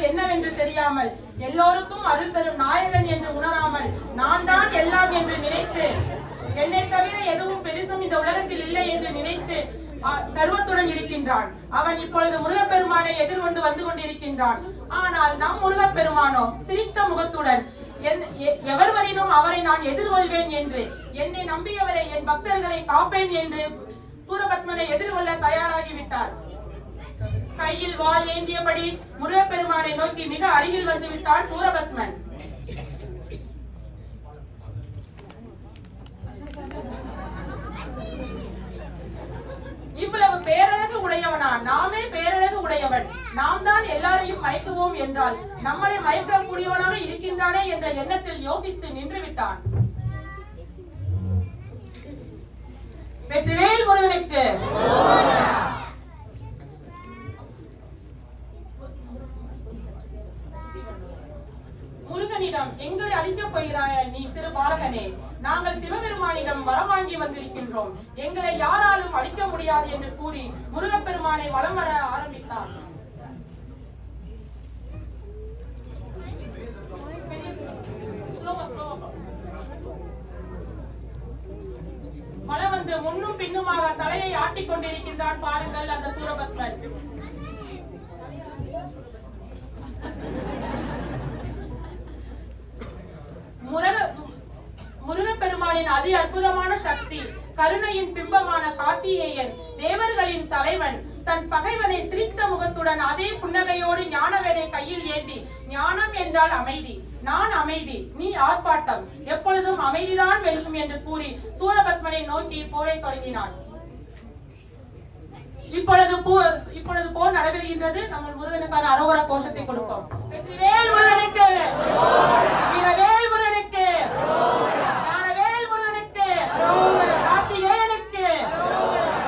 என்னவென்று தெரியாமல், எல்லோருக்கும் அருள் தரும் நாயகன் என்று உணராமல், நான் தான் எல்லாம் என்று நினைத்து, என்னை தவிர எதுவும் பெருசும் இந்த உலகத்தில் இல்லை என்று நினைத்து கர்வத்துடன் இருக்கின்றான். அவன் இப்பொழுது முருகப்பெருமானை எதிர்கொண்டு வந்து கொண்டிருக்கின்றான். ஆனால் நம் முருகப்பெருமானோ சிரித்த முகத்துடன், எவர் வரினும் அவரை நான் எதிர்கொள்வேன் என்று, என்னை நம்பியவரை, என் பக்தர்களை காப்பேன் என்று சூரபத்மனை எதிர்கொள்ள தயாராகிவிட்டார். கையில் வாள் ஏந்தியபடி முருகப்பெருமானை நோக்கி மிக அருகில் வந்து விட்டான் சூரபத்மன். இவ்வளவு பேரழகு உடையவனா? நாமே பேரழகு உடையவன், நாம் தான் எல்லாரையும் மயக்குவோம் என்றால் நம்மளை மயக்கக்கூடியவனாக இருக்கின்றானே என்ற எண்ணத்தில் யோசித்து நின்று விட்டான். வெற்றிவேல் முருகனுக்கு. முருகனிடம், எங்களை அழிக்கப் போகிறாய் நீ சிறு பாலகனே, நாங்கள் சிவபெருமானிடம் வரம் வாங்கி வந்திருக்கின்றோம், எங்களை யாராலும் அழிக்க முடியாது என்று கூறி முருகப்பெருமானை வலம் வர ஆரம்பித்தார். வலம் வந்து முன்னும் பின்னுமாக தலையை ஆட்டிக் கொண்டிருக்கின்றான். பாருங்கள் அந்த சூரபத்மன். முருகப்பெருமானின் அதி அற்புதமான சக்தி, கருணையின் பிம்பமான கார்த்திகேயன், தேவர்களின் தலைவன், தன் பகைவனை சிரித்த முகத்துடன் அதே புன்னகையோடு ஞானவேலை கையில் ஏந்தி, ஞானம் என்றால் அமைதி, நான் அமைதி, நீ ஆர்ப்பாட்டம், எப்பொழுதும் அமைதிதான் வெல்லும் என்று கூறி சூரபத்மனை நோக்கி போரை தொடங்கினான். இப்பொழுது போர் நடைபெறுகின்றது. நம்ம முருகனுக்கான அரோகர கோஷத்தை கொடுப்போம். வெற்றிவேல் முருகனுக்கு, வீரவேல் முருகனுக்கு, ஞானவேல் முருகனுக்கு, கார்த்திகேயனுக்கு,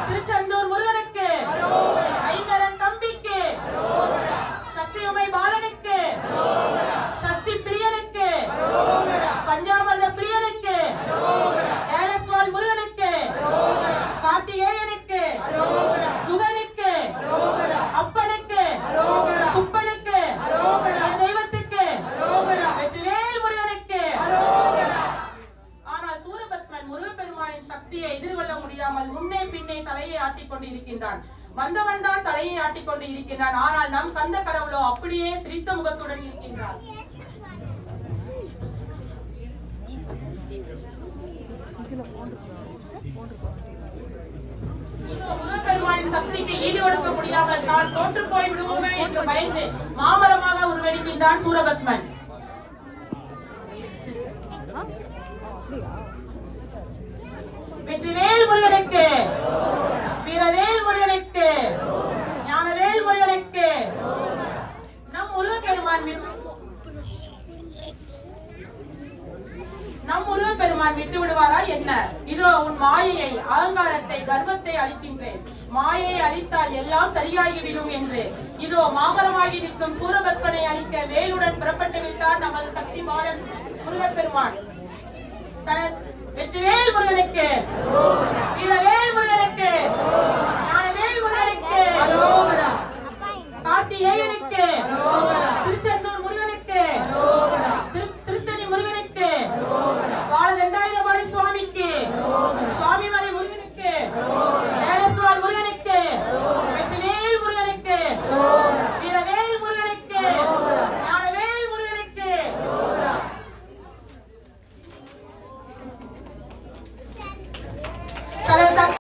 திருச்செந்தூர் முருகனுக்கு, ஐங்கரன் தம்பிக்கு, சக்தியுமை பாலனுக்கு, சஷ்டி பிரியனுக்கு, பஞ்சாமத பிரியனுக்கு, ஏலஸ்வால் முருகனுக்கு, கார்த்திகேயனுக்கு, குகனுக்கு, அப்பனுக்கு, சுப்பனுக்கு, தெய்வத்துக்கு, வெற்றிவேல் முருகனுக்கு. ஆனால் சூரபத்மன் முருகப்பெருமானின் சக்தியை எதிர்கொள்ள முடியாமல் முன்னே பின்னே தலையை ஆட்டிக் கொண்டு இருக்கின்றான். வந்தவன் தான் தலையை ஆட்டிக் கொண்டு இருக்கின்றான். ஆனால் நம் கந்த கடவுளோ அப்படியே சிரித்த முகத்துடன் இருக்கின்றான். முருகப்பெருமானின் சக்திக்கு ஈடு கொடுக்க முடியாமல் தான் தோற்று போய் விடுவோமே என்று பயந்து மாமரமாக உருவெடுக்கின்றான் சூரபத்மன். வெற்றிவேல் முருகனுக்கு, வீரவேல் முருகனுக்கு, ஞானவேல் முருகனுக்கு. நம் முருகப்பெருமான் விட்டு விடுவாரா என்ன? இதோ உன் மாயையை, அகங்காரத்தை, கர்வத்தை அழிக்கின்றேன், மாயையை அழித்தால் எல்லாம் சரியாகிவிடும் என்று இதோ மாமரமாகி நிற்கும் சூரபத்மனை அழிக்க வேலுடன் புறப்பட்டு விட்டார் நமது சக்தி பாலன் முருகப்பெருமான். வெற்றிவேல் முருகனுக்கு, வீரவேல் முருகனுக்கு, ஞானவேல் முருகனுக்கு, கார்த்திகேயனுக்கு,